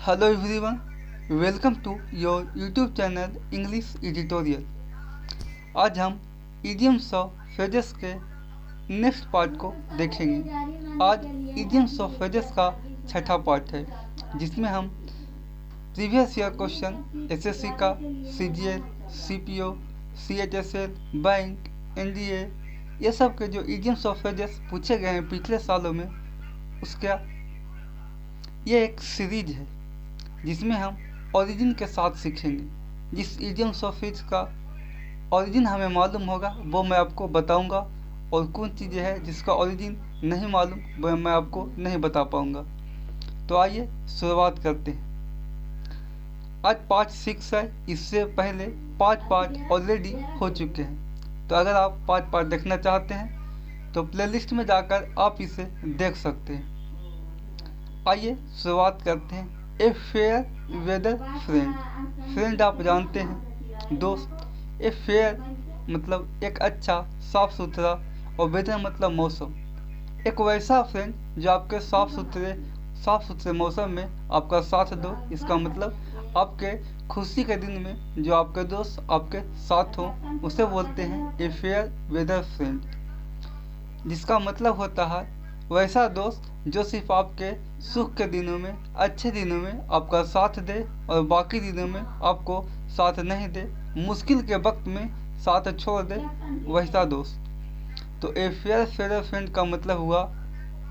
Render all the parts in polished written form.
Hello everyone, welcome to your YouTube channel English Editorial। आज हम idioms of phrases के next part को देखेंगे। आज idioms ऑफ फ्रेजेस का छठा पार्ट है जिसमें हम प्रीवियस ईयर क्वेश्चन एसएससी का, CGL, CPO, CHSL, bank, NDA ये सब के जो idioms ऑफ फ्रेजेस पूछे गए हैं पिछले सालों में उसका ये एक सीरीज है जिसमें हम ओरिजिन के साथ सीखेंगे। जिस इडियम्स ऑफ फ्रेज का ओरिजिन हमें मालूम होगा वो मैं आपको बताऊंगा और कौन चीज़ें हैं जिसका ओरिजिन नहीं मालूम वो मैं आपको नहीं बता पाऊंगा। तो आइए शुरुआत करते हैं। आज पार्ट 6 है, इससे पहले 5 पार्ट ऑलरेडी हो चुके हैं। तो अगर आप 5 पार्ट देखना चाहते हैं तो प्लेलिस्ट में जाकर आप इसे देख सकते हैं। आइए शुरुआत करते हैं। A fair weather friend, friend आप जानते हैं दोस्त। ए फेयर मतलब एक अच्छा साफ सुथरा और वेदर मतलब मौसम। एक वैसा फ्रेंड जो आपके साफ सुथरे मौसम में आपका साथ दो। इसका मतलब आपके खुशी के दिन में जो आपके दोस्त आपके साथ हो उसे बोलते हैं ए फेयर वेदर फ्रेंड, जिसका मतलब होता है वैसा दोस्त जो सिर्फ आपके सुख के दिनों में, अच्छे दिनों में आपका साथ दे और बाकी दिनों में आपको साथ नहीं दे, मुश्किल के वक्त में साथ छोड़ दे, वैसा दोस्त। तो ए फेयर फेयर फ्रेंड का मतलब हुआ,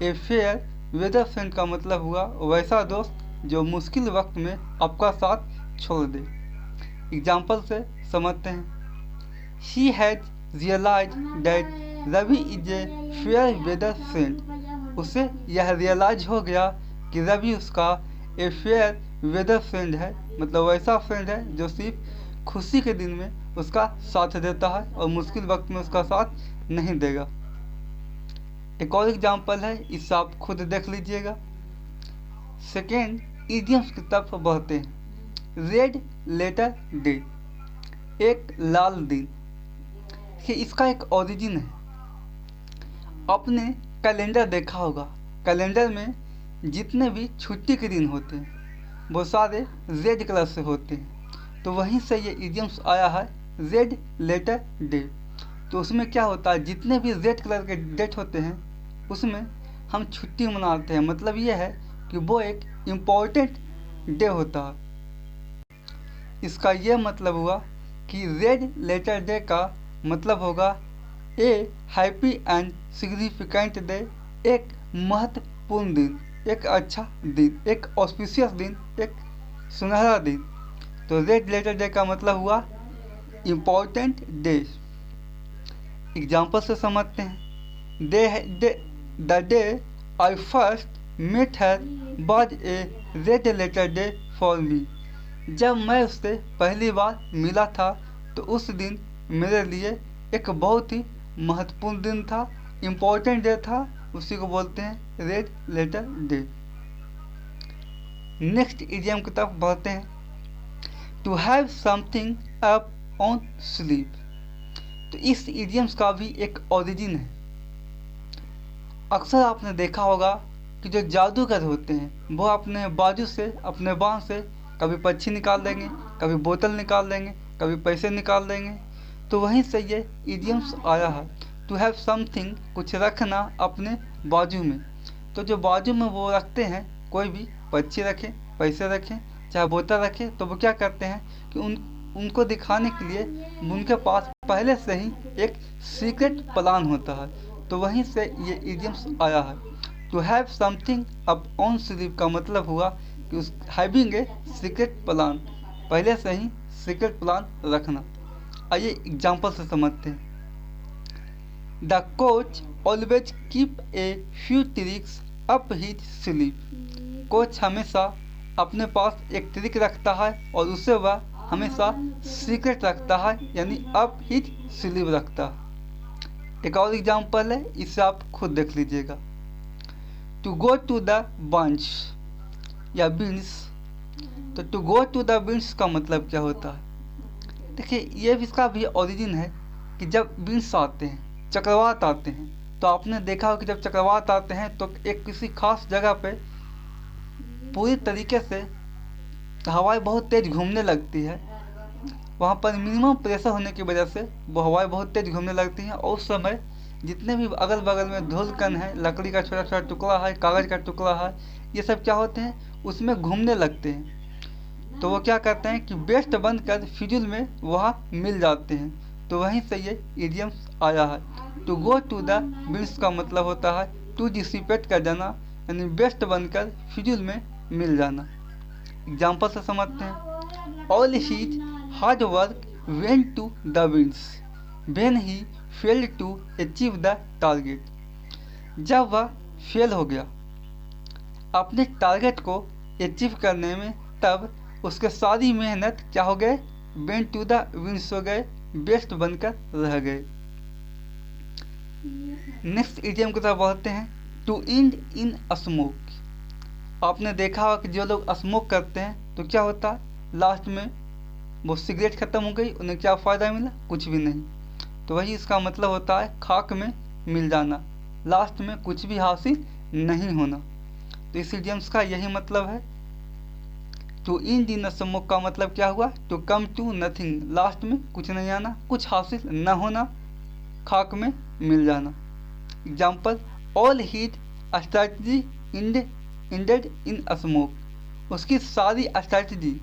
ए फेयर वेदर फ्रेंड का मतलब हुआ वैसा दोस्त जो मुश्किल वक्त में आपका साथ छोड़ दे। एग्जाम्पल से समझते हैं। She had realized that Ravi is a fair weather friend। उसे यह रियलाइज हो गया कि रवि उसका ए फेयर वेदर फ्रेंड है, मतलब वैसा फ्रेंड है जो सिर्फ खुशी के दिन में उसका साथ देता है और मुश्किल वक्त में उसका साथ नहीं देगा। एक और एग्जांपल है, इसे आप खुद देख लीजिएगा। सेकेंड इडियम्स की तरफ बढ़ते हैं। रेड लेटर डे, एक लाल दिन। इसका एक ओरिजिन है। आपने कैलेंडर देखा होगा, कैलेंडर में जितने भी छुट्टी के दिन होते हैं वो सारे रेड कलर से होते हैं। तो वहीं से ये इडियम्स आया है रेड लेटर डे। तो उसमें क्या होता है, जितने भी रेड कलर के डेट होते हैं उसमें हम छुट्टी मनाते हैं। मतलब ये है कि वो एक इम्पोर्टेंट डे होता है। इसका ये मतलब हुआ कि रेड लेटर डे का मतलब होगा ए हैप्पी एंड सिग्निफिकेंट डे, एक महत्वपूर्ण दिन, एक अच्छा दिन, एक ऑस्पिशियस दिन, एक सुनहरा दिन। तो रेड लेटर डे का मतलब हुआ इम्पोर्टेंट डे। एग्जाम्पल से समझते हैं। The day I first met her was a red letter day for me. जब मैं उससे पहली बार मिला था तो उस दिन मेरे लिए एक बहुत ही महत्वपूर्ण दिन था, इम्पोर्टेंट डे था, उसी को बोलते हैं red letter day. Next idiom की तरफ बढ़ते हैं। To have something up on sleeve. तो इस इडियम्स का भी एक ओरिजिन है। अक्सर आपने देखा होगा कि जो जादूगर होते हैं वो अपने बाजू से, अपने बाँह से कभी पक्षी निकाल देंगे, कभी बोतल निकाल देंगे, कभी पैसे निकाल देंगे। तो वहीं से ये इडियम्स आया है। टू हैव समथिंग, कुछ रखना अपने बाजू में। तो जो बाजू में वो रखते हैं, कोई भी पक्षी रखें, पैसे रखें, चाहे बोतल रखें, तो वो क्या करते हैं कि उनको दिखाने के लिए उनके पास पहले से ही एक सीक्रेट प्लान होता है। तो वहीं से ये इडियम्स आया है। To have something up on sleeve का मतलब हुआ कि उस हैविंग ए सीक्रेट प्लान, पहले से ही सीक्रेट प्लान रखना। आइए एग्जाम्पल से समझते हैं। The coach always keep a few tricks up his sleeve. Coach हमेशा अपने पास एक ट्रिक रखता है और उसे वह हमेशा सीक्रेट रखता है, यानी अप हिज स्लीव रखता है। एक और एग्जाम्पल है, इसे आप खुद देख लीजिएगा। To go to the bunch या बीन्स। तो to go to the beans का मतलब क्या होता है? देखिए, ये भी इसका भी ओरिजिन है कि जब बीन्स आते हैं, चक्रवात आते हैं, तो आपने देखा हो कि जब चक्रवात आते हैं तो एक किसी खास जगह पे पूरी तरीके से हवाएं बहुत तेज़ घूमने लगती है। वहाँ पर मिनिमम प्रेशर होने की वजह से वो हवाएं बहुत तेज़ घूमने लगती हैं और उस समय जितने भी अगल बगल में धूल कण है, लकड़ी का छोटा छोटा टुकड़ा है, कागज़ का टुकड़ा है, ये सब क्या होते हैं उसमें घूमने लगते हैं। तो वो क्या करते हैं कि बेस्ट बनकर फिजूल में वहाँ मिल जाते हैं। तो वहीं से ये इडियम आया है। To go to the winds का मतलब होता है टू डिसिपेट कर जाना, यानी बेस्ट बनकर फिजूल में मिल जाना। एग्जाम्पल से समझते हैं। All his hard work went to the winds when he failed to achieve the target. जब वह फेल हो गया अपने टारगेट को अचीव करने में, तब उसके सारी मेहनत क्या हो गए, वेंट टू द विंड्स हो गए, बेस्ट बनकर रह गए। नेक्स्ट इडियम की तरफ बढ़ते हैं। To end in smoke. आपने देखा होगा कि जो लोग स्मोक करते हैं तो क्या होता है, लास्ट में वो सिगरेट ख़त्म हो गई, उन्हें क्या फ़ायदा मिला, कुछ भी नहीं। तो वही इसका मतलब होता है खाक में मिल जाना, लास्ट में कुछ भी हासिल नहीं होना। तो इस इडियम्स का यही मतलब है। टू एंड इन स्मोक का मतलब क्या हुआ, to come to nothing, last में कुछ नहीं आना, कुछ हासिल न होना, खाक में मिल जाना। Example, all his strategy ended in smoke. उसकी सारी स्ट्रैटेजी,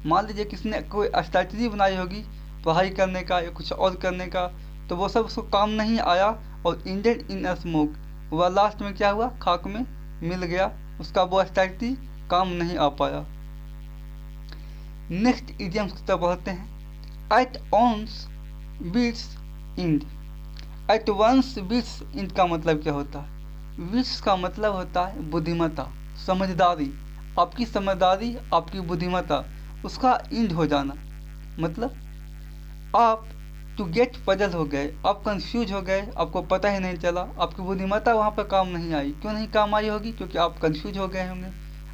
मान लीजिए किसी ने कोई स्ट्रैटेजी बनाई होगी पढ़ाई करने का या कुछ और करने का, तो वो सब उसको काम नहीं आया और इंडेड इन स्मोक, वह लास्ट में क्या हुआ, खाक में मिल गया, उसका वो स्ट्रैटेजी काम नहीं आ पाया। नेक्स्ट इडियम्स की तरफ बढ़ते हैं। At once beats end. At once beats end का मतलब क्या होता है, बीट्स का मतलब होता है बुद्धिमत्ता, समझदारी, आपकी समझदारी, आपकी बुद्धिमत्ता, उसका इंड हो जाना। मतलब आप टू गेट पजल हो गए, आप कंफ्यूज हो गए, आपको पता ही नहीं चला, आपकी बुद्धिमत्ता वहाँ पर काम नहीं आई। क्यों नहीं काम आई होगी, क्योंकि आप कंफ्यूज हो गए होंगे,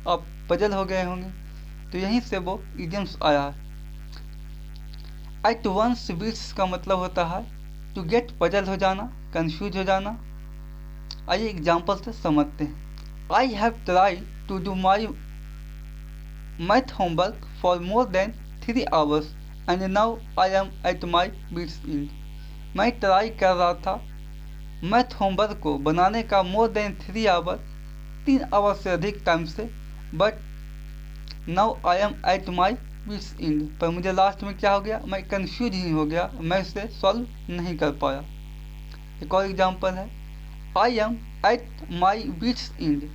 आप पजल हो गए होंगे। तो यहीं से वो इडियम्स आया है। एट वंस बीट्स का मतलब होता है टू गेट पजल हो जाना, कंफ्यूज हो जाना। आइए एग्जाम्पल से समझते हैं। I have try to do my math homework for more than 3 hours and now I am at my wit's end. मैं ट्राई कर रहा था मैथ होमवर्क को बनाने का मोर देन 3 hours, 3 hours से अधिक टाइम से, but now I am at my wit's end, पर मुझे लास्ट में क्या हो गया, मैं कंफ्यूज ही हो गया, मैं इसे सॉल्व नहीं कर पाया। एक और एग्जाम्पल है। I am at my wit's end.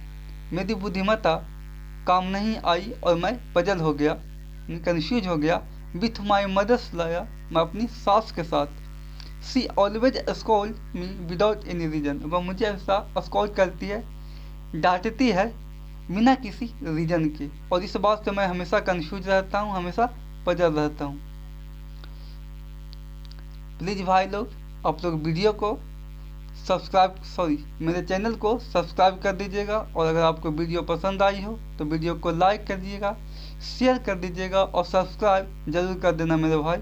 मेरी बुद्धिमत्ता काम नहीं आई और मैं पजल हो गया, कंफ्यूज हो गया। विथ माई मदर्स लॉयर, मैं अपनी सास के साथ। She always scold me without any reason, वह मुझे ऐसा स्कोल्ड करती है, डांटती है बिना किसी रीज़न के, और इस बात से मैं हमेशा कंफ्यूज रहता हूँ, हमेशा पजल रहता हूँ। प्लीज़ भाई लोग, आप लोग वीडियो को मेरे चैनल को सब्सक्राइब कर दीजिएगा, और अगर आपको वीडियो पसंद आई हो तो वीडियो को लाइक कर दीजिएगा, शेयर कर दीजिएगा और सब्सक्राइब जरूर कर देना मेरे भाई।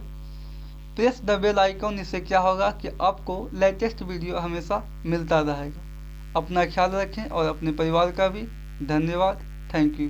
प्रेस द बेल आइकॉन, इससे क्या होगा कि आपको लेटेस्ट वीडियो हमेशा मिलता रहेगा। अपना ख्याल रखें और अपने परिवार का भी। धन्यवाद, थैंक यू।